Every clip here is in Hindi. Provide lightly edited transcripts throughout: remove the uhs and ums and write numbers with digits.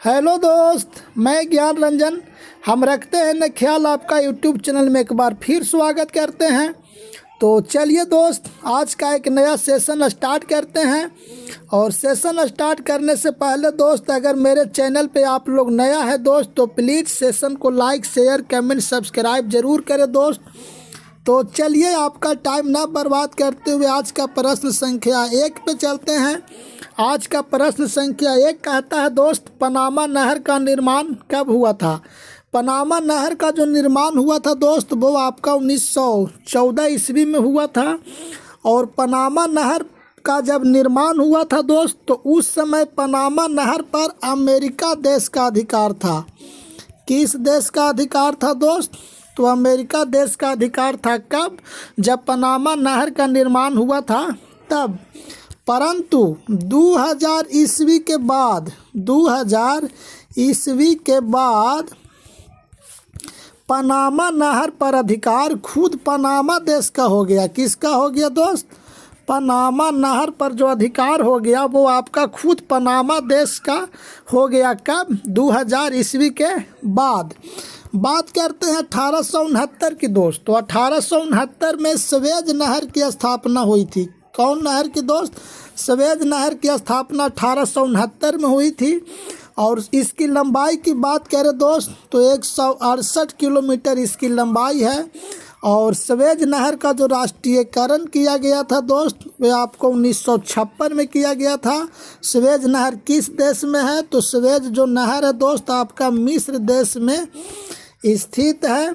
हेलो दोस्त, मैं ज्ञान रंजन। हम रखते हैं न ख्याल आपका यूट्यूब चैनल में एक बार फिर स्वागत करते हैं। तो चलिए दोस्त, आज का एक नया सेशन स्टार्ट करते हैं। और सेशन स्टार्ट करने से पहले दोस्त, अगर मेरे चैनल पे आप लोग नया है दोस्त, तो प्लीज़ सेशन को लाइक, शेयर, कमेंट, सब्सक्राइब ज़रूर करें दोस्त। तो चलिए, आपका टाइम ना बर्बाद करते हुए आज का प्रश्न संख्या 1 पे चलते हैं। आज का प्रश्न संख्या 1 कहता है दोस्त, पनामा नहर का निर्माण कब हुआ था। पनामा नहर का जो निर्माण हुआ था दोस्त, वो आपका 1914 ईस्वी में हुआ था। और पनामा नहर का जब निर्माण हुआ था दोस्त, तो उस समय पनामा नहर पर अमेरिका देश का अधिकार था। किस देश का अधिकार था दोस्त? तो अमेरिका देश का अधिकार था। कब? जब पनामा नहर का निर्माण हुआ था तब। परंतु 2000 ईस्वी के बाद 2000 ईस्वी के बाद पनामा नहर पर अधिकार खुद पनामा देश का हो गया। किसका हो गया दोस्त? पनामा नहर पर जो अधिकार हो गया वो आपका खुद पनामा देश का हो गया। कब? 2000 ईस्वी के बाद। बात करते हैं 1869 की दोस्त। तो 1869 में स्वेज नहर की स्थापना हुई थी। कौन नहर की दोस्त? स्वेज नहर की स्थापना 1869 में हुई थी। और इसकी लंबाई की बात करें दोस्त, तो 168 किलोमीटर इसकी लंबाई है। और स्वेज नहर का जो राष्ट्रीयकरण किया गया था दोस्त, वह आपको 1956 में किया गया था। स्वेज नहर किस देश में है? तो स्वेज जो नहर है दोस्त, आपका मिस्र देश में स्थित है।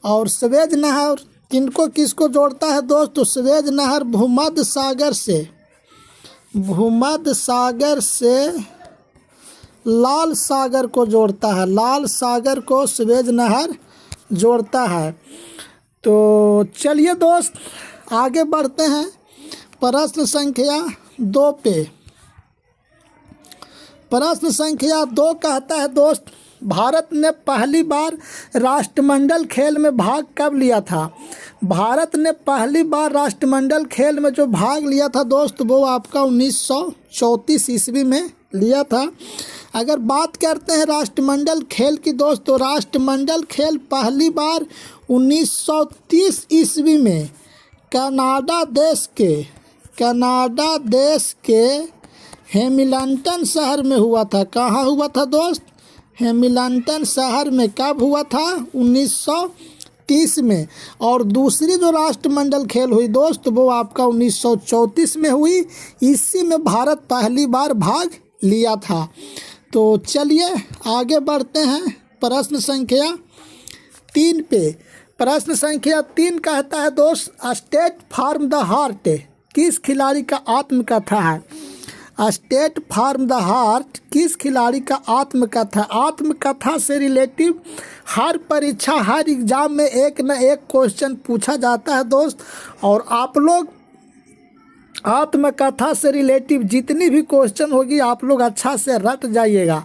और स्वेज नहर किनको किसको जोड़ता है दोस्त? तो स्वेज नहर भूमध्य सागर से लाल सागर को जोड़ता है। लाल सागर को स्वेज नहर जोड़ता है। तो चलिए दोस्त, आगे बढ़ते हैं प्रश्न संख्या 2 पे। प्रश्न संख्या 2 कहता है दोस्त, भारत ने पहली बार राष्ट्रमंडल खेल में भाग कब लिया था। भारत ने पहली बार राष्ट्रमंडल खेल में जो भाग लिया था दोस्त, वो आपका 1934 ईस्वी में लिया था। अगर बात करते हैं राष्ट्रमंडल खेल की दोस्त, तो राष्ट्रमंडल खेल पहली बार 1930 ईस्वी में कनाडा देश के हैमिल्टन शहर में हुआ था। कहाँ हुआ था दोस्त? हैमिल्टन शहर में। कब हुआ था? 1930 में। और दूसरी जो राष्ट्रमंडल खेल हुई दोस्त, वो आपका 1934 में हुई। इसी में भारत पहली बार भाग लिया था। तो चलिए आगे बढ़ते हैं प्रश्न संख्या 3 पे। प्रश्न संख्या 3 कहता है दोस्त, स्टेट फार्म द हार्ट किस खिलाड़ी का आत्मकथा है। स्टेट फार्म द हार्ट किस खिलाड़ी का आत्मकथा? आत्मकथा से रिलेटिव हर परीक्षा, हर एग्जाम में एक न एक क्वेश्चन पूछा जाता है दोस्त। और आप लोग आत्मकथा से रिलेटिव जितनी भी क्वेश्चन होगी आप लोग अच्छा से रट जाइएगा।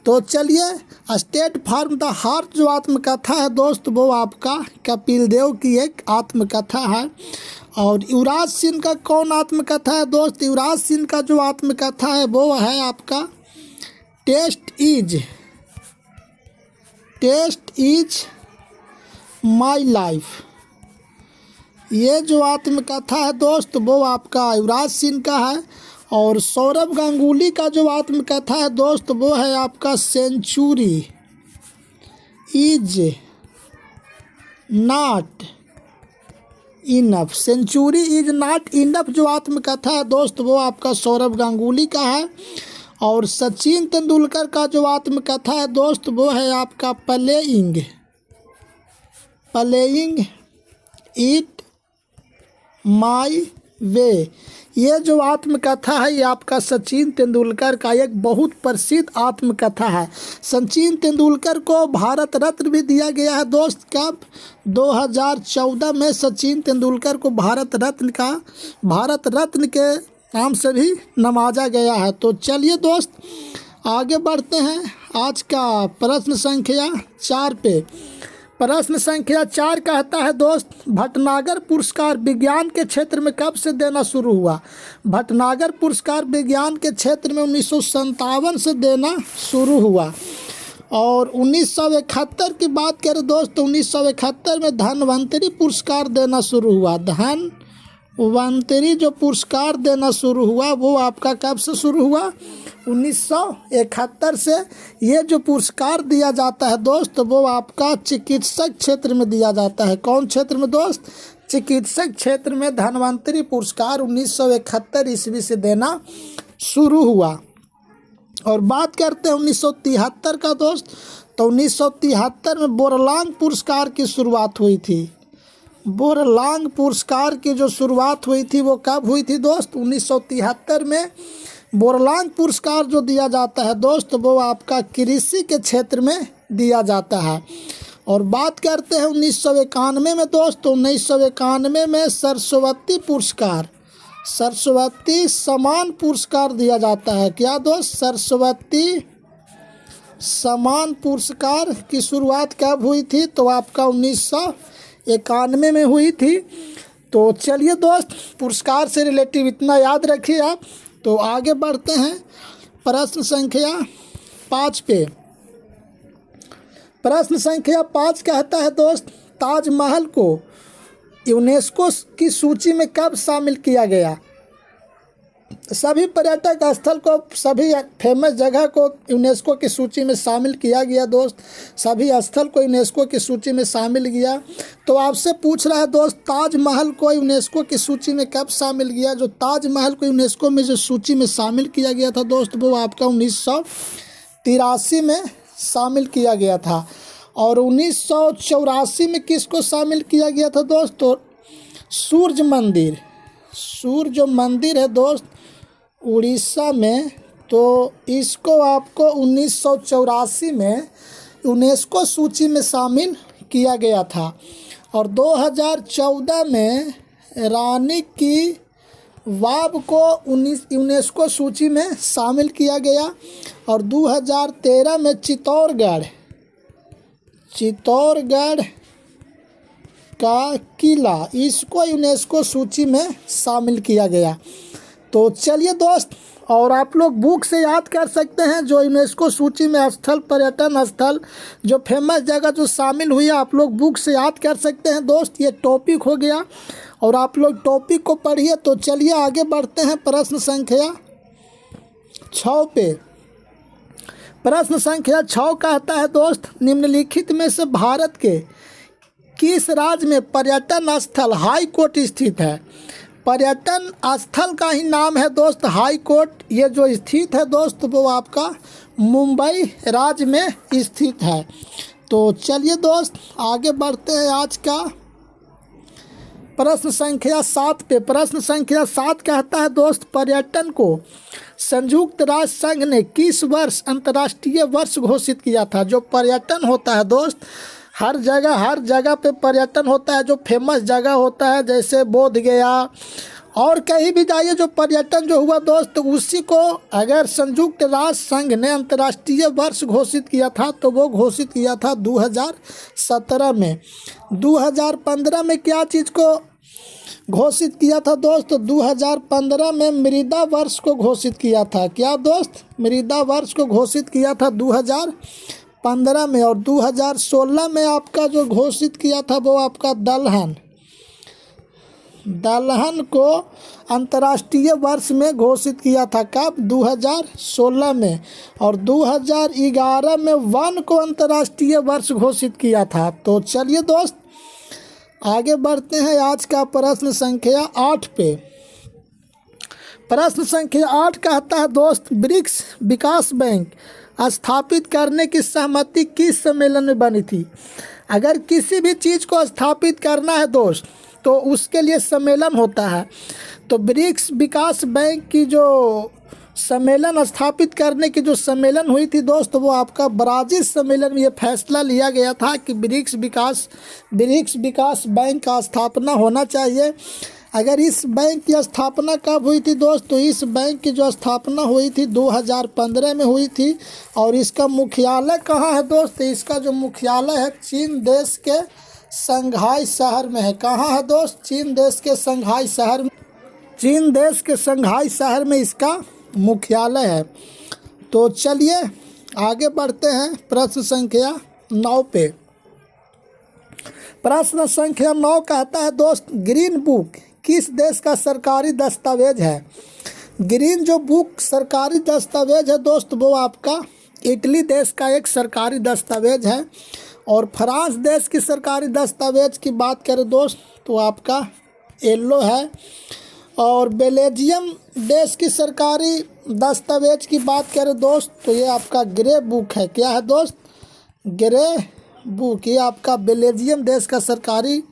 तो चलिए, स्टेट फार्म द हार्ट जो आत्मकथा है दोस्त, वो आपका कपिल देव की एक आत्मकथा है। और युवराज सिंह का कौन आत्मकथा है दोस्त? युवराज सिंह का जो आत्मकथा है वो है आपका टेस्ट इज माई लाइफ। ये जो आत्मकथा है दोस्त, वो आपका युवराज सिंह का है। और सौरव गांगुली का जो आत्मकथा है दोस्त, वो है आपका century is not enough. Century is not enough जो आत्मकथा है दोस्त, वो आपका सौरव गांगुली का है। और सचिन तेंदुलकर का जो आत्मकथा है दोस्त, वो है आपका प्लेइंग इट माई वे। ये जो आत्मकथा है, ये आपका सचिन तेंदुलकर का एक बहुत प्रसिद्ध आत्मकथा है। सचिन तेंदुलकर को भारत रत्न भी दिया गया है दोस्त। कब? 2014 में सचिन तेंदुलकर को भारत रत्न के नाम से भी नवाजा गया है। तो चलिए दोस्त, आगे बढ़ते हैं आज का प्रश्न संख्या 4 पे। प्रश्न संख्या 4 कहता है दोस्त, भटनागर पुरस्कार विज्ञान के क्षेत्र में कब से देना शुरू हुआ। भटनागर पुरस्कार विज्ञान के क्षेत्र में 1957 से देना शुरू हुआ। और 1971 की बात करें दोस्त, तो 1971 में धन्वंतरी पुरस्कार देना शुरू हुआ। धन्वंतरी जो पुरस्कार देना शुरू हुआ वो आपका कब से शुरू हुआ, 1971 से। ये जो पुरस्कार दिया जाता है दोस्त वो आपका चिकित्सक क्षेत्र में दिया जाता है। कौन क्षेत्र में दोस्त, चिकित्सक क्षेत्र में धन्वंतरी पुरस्कार 1971 ईस्वी से देना शुरू हुआ। और बात करते हैं 1973 का दोस्त, तो 1973 में बोरलांग पुरस्कार की शुरुआत हुई थी। बोरलांग पुरस्कार की जो शुरुआत हुई थी वो कब हुई थी दोस्त, 1973 में। बोरलांग पुरस्कार जो दिया जाता है दोस्त वो आपका कृषि के क्षेत्र में दिया जाता है। और बात करते हैं 1991 में दोस्त, 1991 में सरस्वती पुरस्कार, सरस्वती सम्मान पुरस्कार दिया जाता है। क्या दोस्त, सरस्वती सम्मान पुरस्कार की शुरुआत कब हुई थी, तो आपका 1991 में हुई थी। तो चलिए दोस्त, पुरस्कार से रिलेटिव इतना याद रखिए आप। तो आगे बढ़ते हैं प्रश्न संख्या 5 पे। प्रश्न संख्या 5 कहता है दोस्त, ताजमहल को यूनेस्को की सूची में कब शामिल किया गया। सभी पर्यटक स्थल को, सभी फेमस जगह को यूनेस्को की सूची में शामिल किया गया दोस्त। सभी स्थल को यूनेस्को की सूची में शामिल किया। तो आपसे पूछ रहा है दोस्त, ताजमहल को यूनेस्को की सूची में कब शामिल किया। जो ताजमहल को यूनेस्को में जो सूची में शामिल किया गया था दोस्त वो आपका 1983 में शामिल किया गया था। और 1984 में किसको शामिल किया गया था दोस्त, तो सूर्य मंदिर, सूर्य मंदिर है दोस्त उड़ीसा में, तो इसको आपको 1984 में यूनेस्को सूची में शामिल किया गया था। और 2014 में रानी की वाव को यूनेस्को सूची में शामिल किया गया। और 2013 में चित्तौड़गढ़ का किला, इसको यूनेस्को सूची में शामिल किया गया। तो चलिए दोस्त, और आप लोग बुक से याद कर सकते हैं जो यूनेस्को सूची में स्थल, पर्यटन स्थल, जो फेमस जगह जो शामिल हुई आप लोग बुक से याद कर सकते हैं दोस्त। ये टॉपिक हो गया और आप लोग टॉपिक को पढ़िए। तो चलिए आगे बढ़ते हैं प्रश्न संख्या 6 पे। प्रश्न संख्या 6 कहता है दोस्त, निम्नलिखित में से भारत के किस राज्य में पर्यटन स्थल हाई कोर्ट स्थित है। पर्यटन स्थल का ही नाम है दोस्त हाई कोर्ट। ये जो स्थित है दोस्त वो आपका मुंबई राज्य में स्थित है। तो चलिए दोस्त आगे बढ़ते हैं आज का प्रश्न संख्या 7 पे। प्रश्न संख्या 7 कहता है दोस्त, पर्यटन को संयुक्त राष्ट्र संघ ने किस वर्ष अंतर्राष्ट्रीय वर्ष घोषित किया था। जो पर्यटन होता है दोस्त, हर जगह पे पर्यटन होता है। जो फेमस जगह होता है जैसे बोध गया और कहीं भी जाइए, जो पर्यटन जो हुआ दोस्त उसी को अगर संयुक्त राष्ट्र संघ ने अंतर्राष्ट्रीय वर्ष घोषित किया था तो वो घोषित किया था 2017 में। 2015 में क्या चीज़ को घोषित किया था दोस्त, 2015 में मृदा वर्ष को घोषित किया था। क्या दोस्त, मृदा वर्ष को घोषित किया था 2015 में। और 2016 में आपका जो घोषित किया था वो आपका दलहन को अंतर्राष्ट्रीय वर्ष में घोषित किया था। कब, 2016 में। और 2011 में वन को अंतर्राष्ट्रीय वर्ष घोषित किया था। तो चलिए दोस्त आगे बढ़ते हैं आज का प्रश्न संख्या 8 पे। प्रश्न संख्या 8 कहता है दोस्त, ब्रिक्स विकास बैंक स्थापित करने की सहमति किस सम्मेलन में बनी थी। अगर किसी भी चीज़ को स्थापित करना है दोस्त तो उसके लिए सम्मेलन होता है। तो ब्रिक्स विकास बैंक की जो सम्मेलन स्थापित करने की जो सम्मेलन हुई थी दोस्त वो आपका ब्राज़ील सम्मेलन में ये फैसला लिया गया था कि ब्रिक्स विकास बैंक का स्थापना होना चाहिए। अगर इस बैंक की स्थापना कब हुई थी दोस्त, तो इस बैंक की जो स्थापना हुई थी 2015 में हुई थी। और इसका मुख्यालय कहाँ है दोस्त, इसका जो मुख्यालय है चीन देश के शंघाई शहर में है। कहाँ है दोस्त, चीन देश के शंघाई शहर में, चीन देश के शंघाई शहर में इसका मुख्यालय है। तो चलिए आगे बढ़ते हैं प्रश्न संख्या 9 पे। प्रश्न संख्या 9 कहता है दोस्त, ग्रीन बुक किस देश का सरकारी दस्तावेज है। ग्रीन जो बुक सरकारी दस्तावेज है दोस्त, वो आपका इटली देश का एक सरकारी दस्तावेज है। और फ्रांस देश की सरकारी दस्तावेज की बात करें दोस्त, तो आपका येलो है। और बेल्जियम देश की सरकारी दस्तावेज की बात करें दोस्त, तो ये आपका ग्रे बुक है। क्या है दोस्त, ग्रे बुक। ये आपका बेल्जियम देश का सरकारी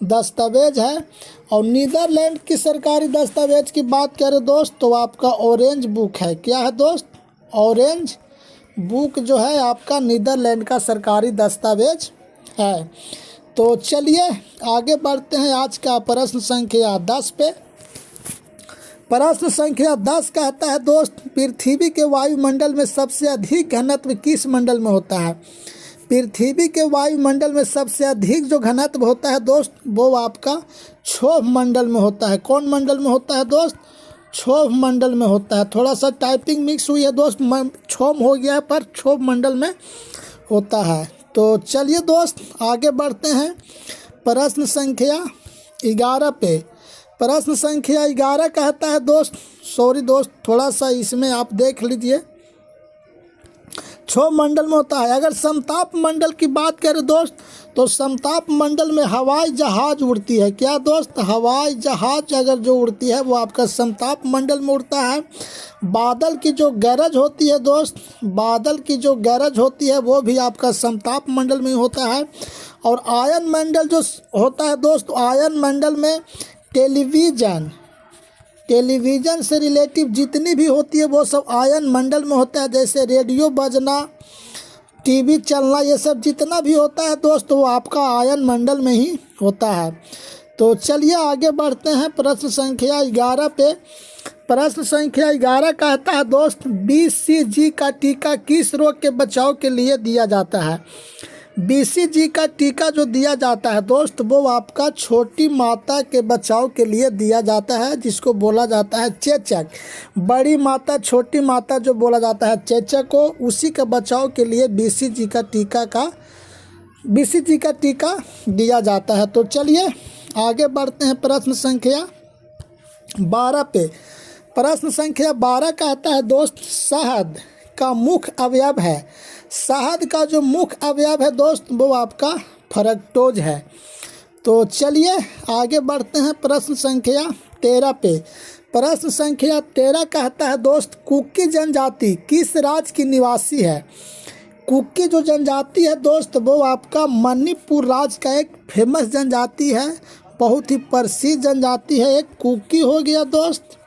दस्तावेज है। और नीदरलैंड की सरकारी दस्तावेज की बात करें दोस्त, तो आपका ऑरेंज बुक है। क्या है दोस्त, ऑरेंज बुक जो है आपका नीदरलैंड का सरकारी दस्तावेज है। तो चलिए आगे बढ़ते हैं आज का प्रश्न संख्या 10 पे। प्रश्न संख्या 10 कहता है दोस्त, पृथ्वी के वायुमंडल में सबसे अधिक घनत्व किस मंडल में होता है। पृथ्वी के वायुमंडल में सबसे अधिक जो घनत्व होता है दोस्त, वो आपका क्षोभ मंडल में होता है। कौन मंडल में होता है दोस्त, क्षोभ मंडल में होता है। थोड़ा सा टाइपिंग मिक्स हुई है दोस्त, क्षोभ हो गया है पर क्षोभ मंडल में होता है। तो चलिए दोस्त आगे बढ़ते हैं प्रश्न संख्या 11 पे। प्रश्न संख्या 11 कहता है दोस्त, सॉरी दोस्त थोड़ा सा इसमें आप देख लीजिए, क्षोभ मंडल में होता है। अगर समताप मंडल की बात करें दोस्त, तो समताप मंडल में हवाई जहाज उड़ती है। क्या दोस्त, हवाई जहाज अगर जो उड़ती है वो आपका समताप मंडल में उड़ता है। बादल की जो गरज होती है दोस्त, बादल की जो गरज होती है वो भी आपका समताप मंडल में होता है। और आयन मंडल जो होता है दोस्त, आयन मंडल में टेलीविज़न से रिलेटिव जितनी भी होती है वो सब आयन मंडल में होता है। जैसे रेडियो बजना, टीवी चलना, ये सब जितना भी होता है दोस्त वो आपका आयन मंडल में ही होता है। तो चलिए आगे बढ़ते हैं प्रश्न संख्या 11 पे। प्रश्न संख्या 11 कहता है दोस्त, BCG का टीका किस रोग के बचाव के लिए दिया जाता है। BCG का टीका जो दिया जाता है दोस्त, वो आपका छोटी माता के बचाव के लिए दिया जाता है, जिसको बोला जाता है चेचक। बड़ी माता छोटी माता जो बोला जाता है चेचक को, उसी के बचाव के लिए BCG का टीका दिया जाता है। तो चलिए आगे बढ़ते हैं प्रश्न संख्या 12 पे। प्रश्न संख्या 12 कहता है दोस्त, शहद का मुख्य अवयव है। शहद का जो मुख्य अवयव है दोस्त, वो आपका फ्रक्टोज है। तो चलिए आगे बढ़ते हैं प्रश्न संख्या 13 पे। प्रश्न संख्या 13 कहता है दोस्त, कुकी जनजाति किस राज्य की निवासी है। कुकी जो जनजाति है दोस्त, वो आपका मणिपुर राज्य का एक फेमस जनजाति है, बहुत ही प्रसिद्ध जनजाति है। एक कुकी हो गया दोस्त,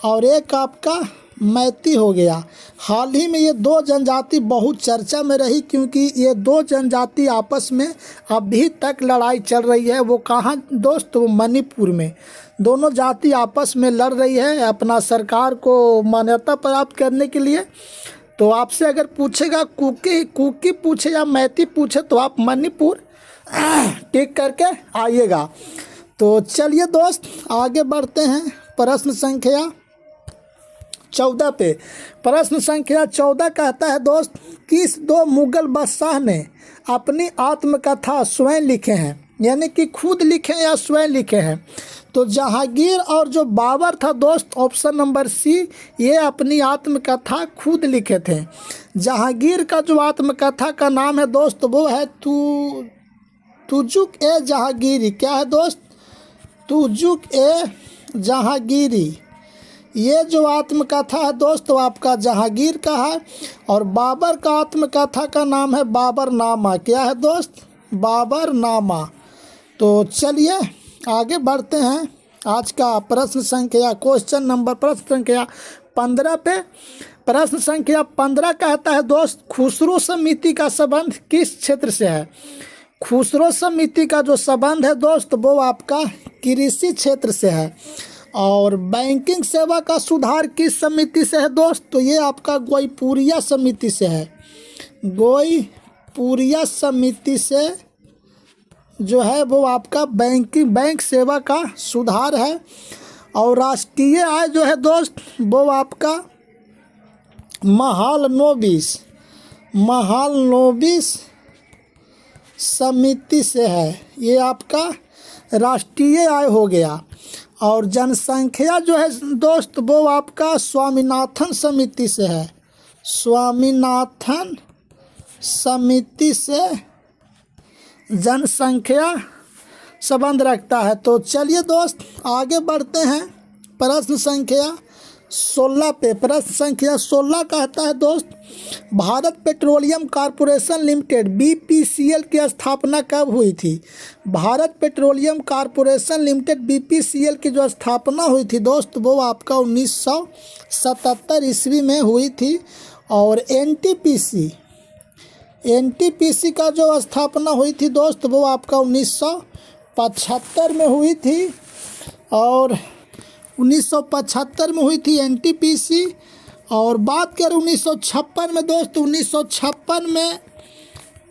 और एक आपका मैती हो गया। हाल ही में ये दो जनजाति बहुत चर्चा में रही, क्योंकि ये दो जनजाति आपस में अभी तक लड़ाई चल रही है। वो कहाँ दोस्त, वो मणिपुर में दोनों जाति आपस में लड़ रही है अपना सरकार को मान्यता प्राप्त करने के लिए। तो आपसे अगर पूछेगा कुकी पूछे या मैती पूछे, तो आप मणिपुर टिक करके आइएगा। तो चलिए दोस्त आगे बढ़ते हैं प्रश्न संख्या 14 पे। प्रश्न संख्या 14 कहता है दोस्त, किस दो मुगल बादशाह ने अपनी आत्मकथा स्वयं लिखे हैं, यानी कि खुद लिखे या स्वयं लिखे हैं। तो जहांगीर और जो बाबर था दोस्त, ऑप्शन नंबर सी, ये अपनी आत्मकथा खुद लिखे थे। जहांगीर का जो आत्मकथा का नाम है दोस्त, वो है तुजुक ए जहांगीरी। क्या है दोस्त, तुजुक ए जहांगीरी। ये जो आत्मकथा है दोस्त, वो आपका जहांगीर का है। और बाबर का आत्मकथा का नाम है बाबरनामा। क्या है दोस्त, बाबरनामा। तो चलिए आगे बढ़ते हैं आज का प्रश्न संख्या प्रश्न संख्या 15 पे। प्रश्न संख्या 15 कहता है दोस्त, खुसरो समिति का संबंध किस क्षेत्र से है। खुसरो समिति का जो संबंध है दोस्त वो आपका कृषि क्षेत्र से है। और बैंकिंग सेवा का सुधार किस समिति से है दोस्त? तो ये आपका गोईपुरिया समिति से है। गोईपुरिया समिति से जो है वो आपका बैंक सेवा का सुधार है। और राष्ट्रीय आय जो है दोस्त वो आपका महालनोबिस समिति से है। ये आपका राष्ट्रीय आय हो गया। और जनसंख्या जो है दोस्त वो आपका स्वामीनाथन समिति से है। स्वामीनाथन समिति से जनसंख्या संबंध रखता है। तो चलिए दोस्त आगे बढ़ते हैं प्रश्न संख्या 16 पे। प्रश्न संख्या 16 कहता है दोस्त, Bharat petroleum corporation limited BPCL की स्थापना कब हुई थी? Bharat petroleum corporation limited BPCL की जो स्थापना हुई थी दोस्त वो आपका 1977 ईस्वी में हुई थी। और NTPC का जो स्थापना हुई थी दोस्त वो आपका 1975 में हुई थी। और 1975 में हुई थी NTPC। और बात करें 1956 में दोस्त, 1956 में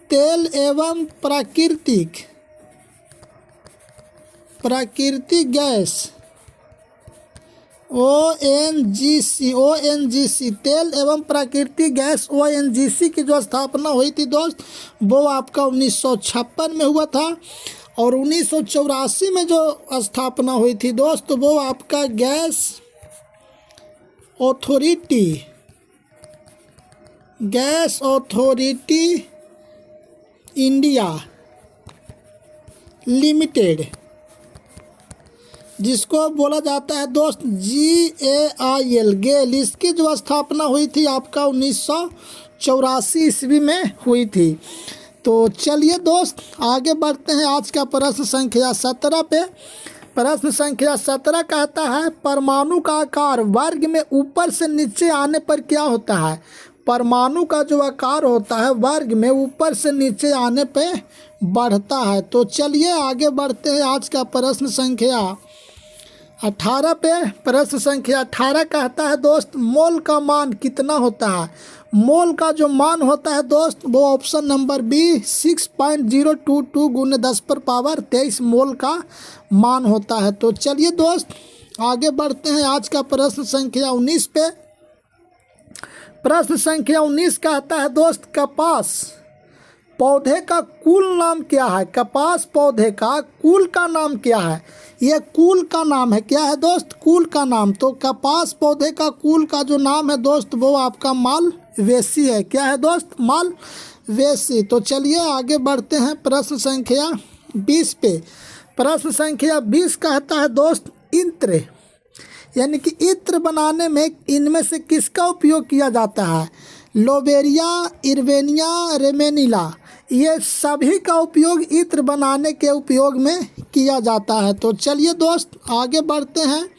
तेल एवं प्राकृतिक गैस ONGC तेल एवं प्राकृतिक गैस ONGC की जो स्थापना हुई थी दोस्त वो आपका 1956 में हुआ था। और 1984 में जो स्थापना हुई थी दोस्त वो आपका गैस अथॉरिटी इंडिया लिमिटेड, जिसको बोला जाता है दोस्त GAIL, इसकी जो स्थापना हुई थी आपका 1984 ईस्वी में हुई थी। तो चलिए दोस्त आगे बढ़ते हैं आज का प्रश्न संख्या 17 पे। प्रश्न संख्या 17 कहता है, परमाणु का आकार वर्ग में ऊपर से नीचे आने पर क्या होता है? परमाणु का जो आकार होता है वर्ग में ऊपर से नीचे आने पे बढ़ता है। तो चलिए आगे बढ़ते हैं आज का प्रश्न संख्या 18 पे। प्रश्न संख्या 18 कहता है दोस्त, मोल का मान कितना होता है? मोल का जो मान होता है दोस्त वो ऑप्शन नंबर बी 6.022 × 10⁻23 मोल का मान होता है। तो चलिए दोस्त आगे बढ़ते हैं आज का प्रश्न संख्या 19 पे। प्रश्न संख्या 19 कहता है दोस्त, कपास पौधे का कुल नाम क्या है? कपास पौधे का कुल का नाम क्या है? ये कुल का नाम है, क्या है दोस्त? कुल का नाम। तो कपास पौधे का कुल का जो नाम है दोस्त वो आपका मालवेसी है। क्या है दोस्त? मालवेसी। तो चलिए आगे बढ़ते हैं प्रश्न संख्या 20 पे। प्रश्न संख्या 20 कहता है दोस्त, इत्र यानी कि इत्र बनाने में इनमें से किसका उपयोग किया जाता है? लोबेरिया, इर्वेनिया, रेमेनिला, ये सभी का उपयोग इत्र बनाने के उपयोग में किया जाता है। तो चलिए दोस्त आगे बढ़ते हैं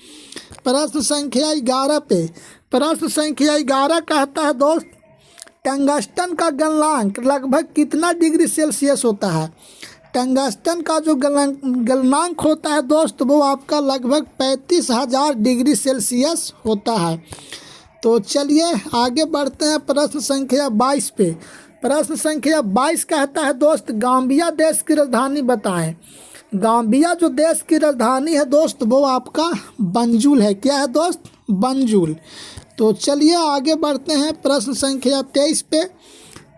प्रश्न संख्या 11 पे। प्रश्न संख्या 11 कहता है दोस्त, टंगस्टन का गलनांक लगभग कितना डिग्री सेल्सियस होता है? टंगस्टन का जो गलनांक होता है दोस्त वो आपका लगभग 35,000 डिग्री सेल्सियस होता है। तो चलिए आगे बढ़ते हैं प्रश्न संख्या 22 पे। प्रश्न संख्या 22 कहता है दोस्त, गाम्बिया देश की राजधानी बताएं। गाम्बिया जो देश की राजधानी है दोस्त वो आपका बंजुल है। क्या है दोस्त? बंजुल। तो चलिए आगे बढ़ते हैं प्रश्न संख्या 23 पे।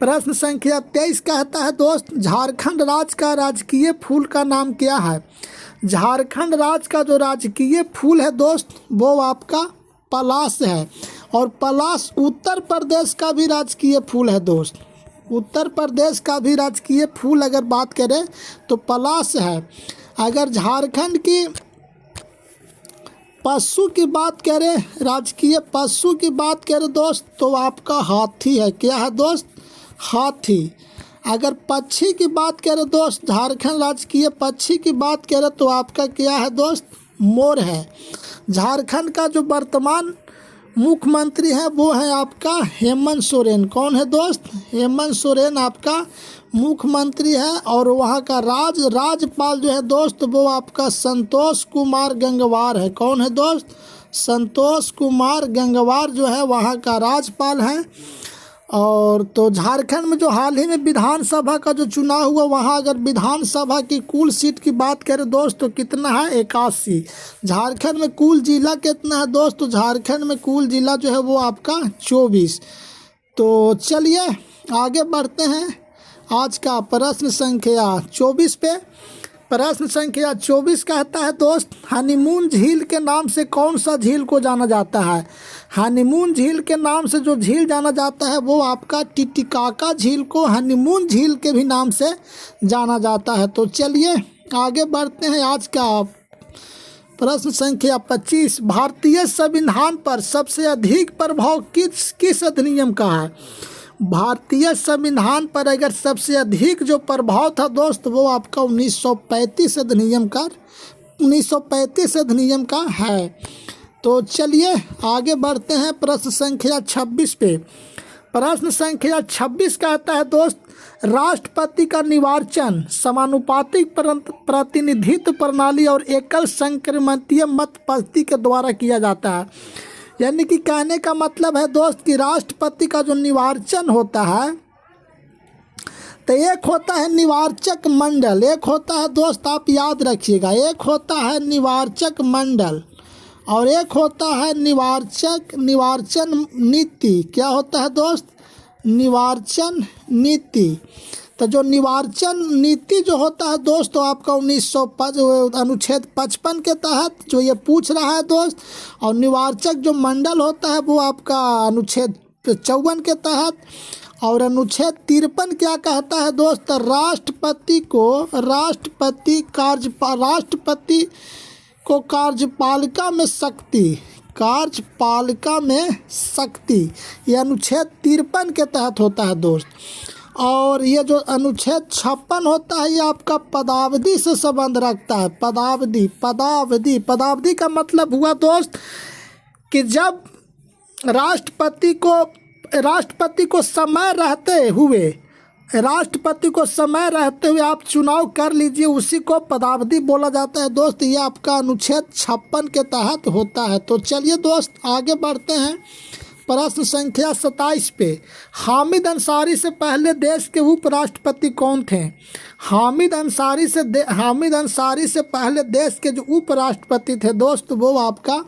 प्रश्न संख्या 23 कहता है दोस्त, झारखंड राज्य का राजकीय फूल का नाम क्या है? झारखंड राज्य का जो राजकीय फूल है दोस्त वो आपका पलाश है। और पलाश उत्तर प्रदेश का भी राजकीय फूल है दोस्त। उत्तर प्रदेश का भी राजकीय फूल अगर बात करें तो पलाश है। अगर झारखंड की पशु की बात करें, राजकीय पशु की बात करें दोस्त तो आपका हाथी है। क्या है दोस्त? हाथी। अगर पक्षी की बात करें दोस्त, झारखंड राजकीय पक्षी की बात करें तो आपका क्या है दोस्त? मोर है। झारखंड का जो वर्तमान मुख्यमंत्री हैं वो है आपका हेमंत सोरेन। कौन है दोस्त? हेमंत सोरेन आपका मुख्यमंत्री है। और वहाँ का राज्यपाल जो है दोस्त वो आपका संतोष कुमार गंगवार है। कौन है दोस्त? संतोष कुमार गंगवार जो है वहाँ का राज्यपाल है। और तो झारखंड में जो हाल ही में विधानसभा का जो चुनाव हुआ, वहाँ अगर विधानसभा की कुल सीट की बात करें दोस्त तो कितना है? 81। झारखंड में कुल जिला कितना है दोस्त? तो झारखंड में कुल जिला जो है वो आपका 24। तो चलिए आगे बढ़ते हैं आज का प्रश्न संख्या 24 पे। प्रश्न संख्या 24 कहता है दोस्त, हनीमून झील के नाम से कौन सा झील को जाना जाता है? हनीमून झील के नाम से जो झील जाना जाता है वो आपका टिटिकाका झील को हनीमून झील के भी नाम से जाना जाता है। तो चलिए आगे बढ़ते हैं आज का प्रश्न संख्या 25। भारतीय संविधान पर सबसे अधिक प्रभाव किस अधिनियम का है? भारतीय संविधान पर अगर सबसे अधिक जो प्रभाव था दोस्त वो आपका 1935 अधिनियम का है। तो चलिए आगे बढ़ते हैं प्रश्न संख्या 26 पे। प्रश्न संख्या 26 कहता है दोस्त, राष्ट्रपति का निर्वाचन समानुपातिक प्रतिनिधित्व प्रणाली और एकल संक्रमणीय मत पद्धति के द्वारा किया जाता है। यानी कि कहने का मतलब है दोस्त कि राष्ट्रपति का जो निर्वाचन होता है तो एक होता है निर्वाचक मंडल, एक होता है दोस्त आप याद रखिएगा, एक होता है निर्वाचक मंडल और एक होता है निर्वाचन नीति। क्या होता है दोस्त? निर्वाचन नीति। तो जो निर्वाचन नीति जो होता है दोस्त तो आपका 1905 अनुच्छेद 55 के तहत जो ये पूछ रहा है दोस्त, और निर्वाचक जो मंडल होता है वो आपका अनुच्छेद 54 के तहत, और अनुच्छेद 53 क्या कहता है दोस्त? राष्ट्रपति को कार्यपालिका में शक्ति, ये अनुच्छेद 53 के तहत होता है दोस्त। और ये जो अनुच्छेद 56 होता है ये आपका पदावधि से संबंध रखता है। पदावधि का मतलब हुआ दोस्त कि जब राष्ट्रपति को समय रहते हुए आप चुनाव कर लीजिए, उसी को पदावधि बोला जाता है दोस्त। ये आपका अनुच्छेद 56 के तहत होता है। तो चलिए दोस्त आगे बढ़ते हैं प्रश्न संख्या 27 पे। हामिद अंसारी से पहले देश के उपराष्ट्रपति कौन थे? हामिद अंसारी से पहले देश के जो उपराष्ट्रपति थे दोस्त वो आपका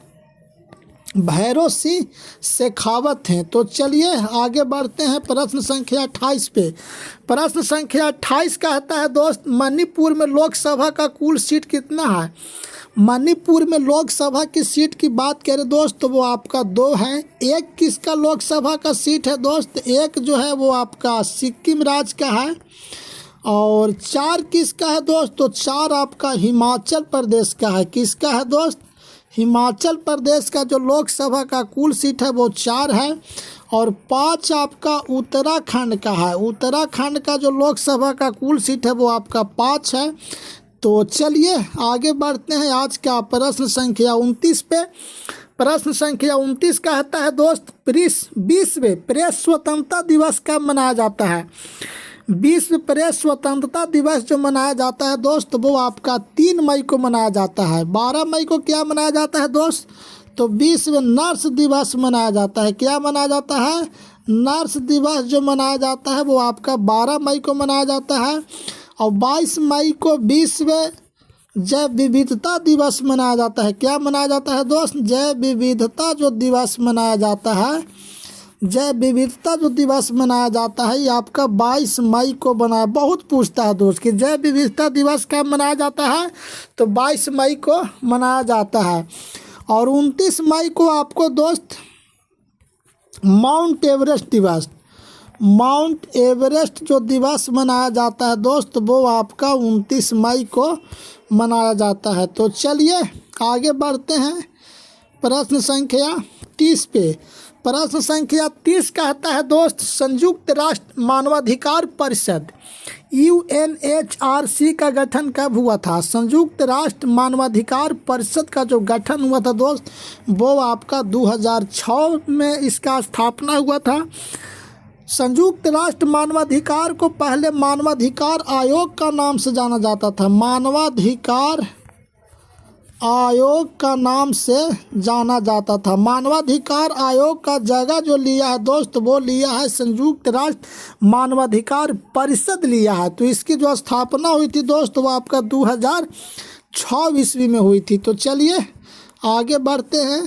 भैरों सिंह शेखावत हैं। तो चलिए आगे बढ़ते हैं प्रश्न संख्या 28 पे। प्रश्न संख्या 28 कहता है दोस्त, मणिपुर में लोकसभा का कुल सीट कितना है? मणिपुर में लोकसभा की सीट की बात करें दोस्त तो वो आपका 2 है। एक किसका लोकसभा का सीट है दोस्त? एक जो है वो आपका सिक्किम राज्य का है। और 4 किसका है दोस्त? तो 4 आपका हिमाचल प्रदेश का है। किसका है दोस्त? हिमाचल प्रदेश का जो लोकसभा का कुल सीट है वो 4 है। और 5 आपका उत्तराखंड का है। उत्तराखंड का जो लोकसभा का कुल सीट है वो आपका 5 है। तो चलिए आगे बढ़ते हैं आज का प्रश्न संख्या 29 पे। प्रश्न संख्या 29 कहता है दोस्त, विश्व प्रेस स्वतंत्रता दिवस कब मनाया जाता है? विश्व प्रेस स्वतंत्रता दिवस जो मनाया जाता है दोस्त वो आपका 3 मई को मनाया जाता है। 12 मई को क्या मनाया जाता है दोस्त? तो विश्व नर्स दिवस मनाया जाता है। क्या मनाया जाता है? नर्स दिवस जो मनाया जाता है वो आपका 12 मई को मनाया जाता है। और 22 मई को विश्व जैव विविधता दिवस मनाया जाता है। क्या मनाया जाता है दोस्त? जैव विविधता जो दिवस मनाया जाता है, जैव विविधता जो दिवस मनाया जाता है ये आपका 22 मई को बनाया। बहुत पूछता है दोस्त कि जैव विविधता दिवस कब मनाया जाता है? तो 22 मई को मनाया जाता है। और 29 मई को आपको दोस्त माउंट एवरेस्ट जो दिवस मनाया जाता है दोस्त वो आपका 29 मई को मनाया जाता है। तो चलिए आगे बढ़ते हैं प्रश्न संख्या 30 पे। प्रश्न संख्या 30 कहता है दोस्त, संयुक्त राष्ट्र मानवाधिकार परिषद UNHRC का गठन कब हुआ था? संयुक्त राष्ट्र मानवाधिकार परिषद का जो गठन हुआ था दोस्त, वो आपका 2006 में इसका स्थापना हुआ था। संयुक्त राष्ट्र मानवाधिकार को पहले मानवाधिकार आयोग का नाम से जाना जाता था। मानवाधिकार आयोग का नाम से जाना जाता था। मानवाधिकार आयोग का जगह जो लिया है दोस्त, वो लिया है संयुक्त राष्ट्र मानवाधिकार परिषद लिया है। तो इसकी जो स्थापना हुई थी दोस्त, वो आपका 2006 ईस्वी में हुई थी। तो चलिए आगे बढ़ते हैं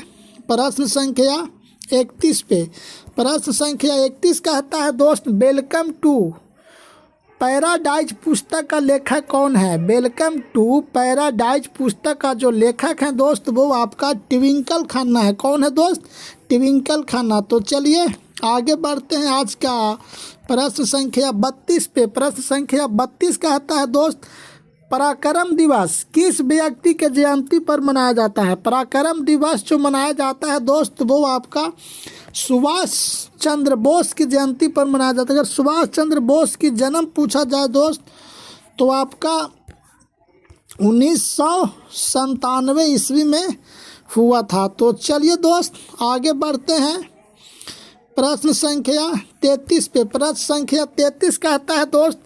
प्रश्न संख्या 31 पे। प्रश्न संख्या 31 कहता है दोस्त, वेलकम टू पैराडाइज पुस्तक का लेखक कौन है? वेलकम टू पैराडाइज पुस्तक का जो लेखक है दोस्त, वो आपका ट्विंकल खन्ना है। कौन है दोस्त? ट्विंकल खन्ना। तो चलिए आगे बढ़ते हैं आज का प्रश्न संख्या 32 पे। प्रश्न संख्या 32 कहता है दोस्त, पराक्रम दिवस किस व्यक्ति के जयंती पर मनाया जाता है? पराक्रम दिवस जो मनाया जाता है दोस्त, वो आपका सुभाष चंद्र बोस की जयंती पर मनाया जाता है। अगर सुभाष चंद्र बोस की जन्म पूछा जाए दोस्त, तो आपका 1997 ईस्वी में हुआ था। तो चलिए दोस्त आगे बढ़ते हैं प्रश्न संख्या 33 पे। प्रश्न संख्या 33 कहता है दोस्त,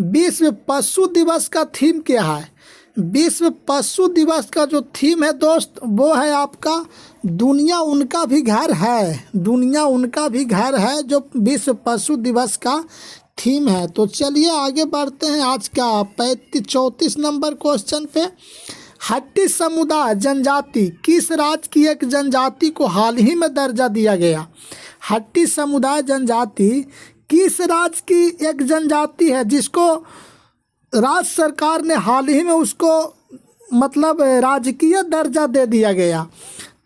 विश्व पशु दिवस का थीम क्या है? विश्व पशु दिवस का जो थीम है दोस्त, वो है आपका दुनिया उनका भी घर है। दुनिया उनका भी घर है, जो विश्व पशु दिवस का थीम है। तो चलिए आगे बढ़ते हैं आज का 34 नंबर क्वेश्चन पे। हट्टी समुदाय जनजाति किस राज्य की एक जनजाति को हाल ही में दर्जा दिया गया? हट्टी समुदाय जनजाति किस राज्य की एक जनजाति है जिसको राज्य सरकार ने हाल ही में उसको मतलब राजकीय दर्जा दे दिया गया?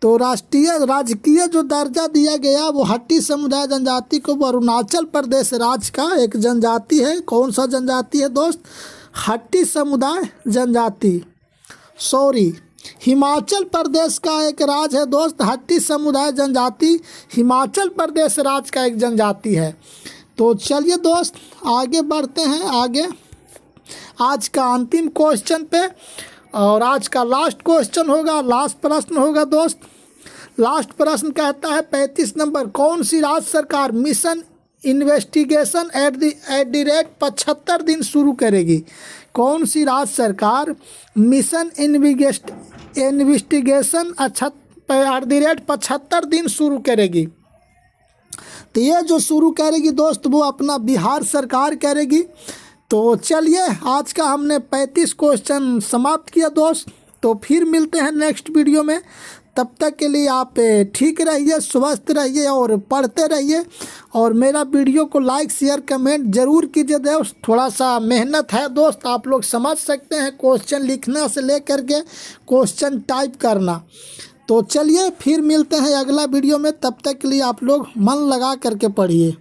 तो राजकीय जो दर्जा दिया गया, वो हट्टी समुदाय जनजाति को अरुणाचल प्रदेश राज्य का एक जनजाति है। कौन सा जनजाति है दोस्त? हट्टी समुदाय जनजाति। हिमाचल प्रदेश का एक राज्य है दोस्त। हट्टी समुदाय जनजाति हिमाचल प्रदेश राज्य का एक जनजाति है। तो चलिए दोस्त आगे बढ़ते हैं आगे आज का अंतिम क्वेश्चन पे, और आज का लास्ट क्वेश्चन होगा, लास्ट प्रश्न होगा दोस्त। लास्ट प्रश्न कहता है 35 नंबर, कौन सी राज्य सरकार mission investigation at the rate 75 दिन शुरू करेगी? कौन सी राज्य सरकार mission investigation at the rate 75 दिन शुरू करेगी? तो ये जो शुरू करेगी दोस्त, वो अपना बिहार सरकार करेगी। तो चलिए आज का हमने 35 क्वेश्चन समाप्त किया दोस्त। तो फिर मिलते हैं नेक्स्ट वीडियो में। तब तक के लिए आप ठीक रहिए, स्वस्थ रहिए और पढ़ते रहिए। और मेरा वीडियो को लाइक शेयर कमेंट ज़रूर कीजिए दोस्त। थोड़ा सा मेहनत है दोस्त, आप लोग समझ सकते हैं, क्वेश्चन लिखना से लेकर के क्वेश्चन टाइप करना। तो चलिए फिर मिलते हैं अगला वीडियो में। तब तक के लिए आप लोग मन लगा करके पढ़िए।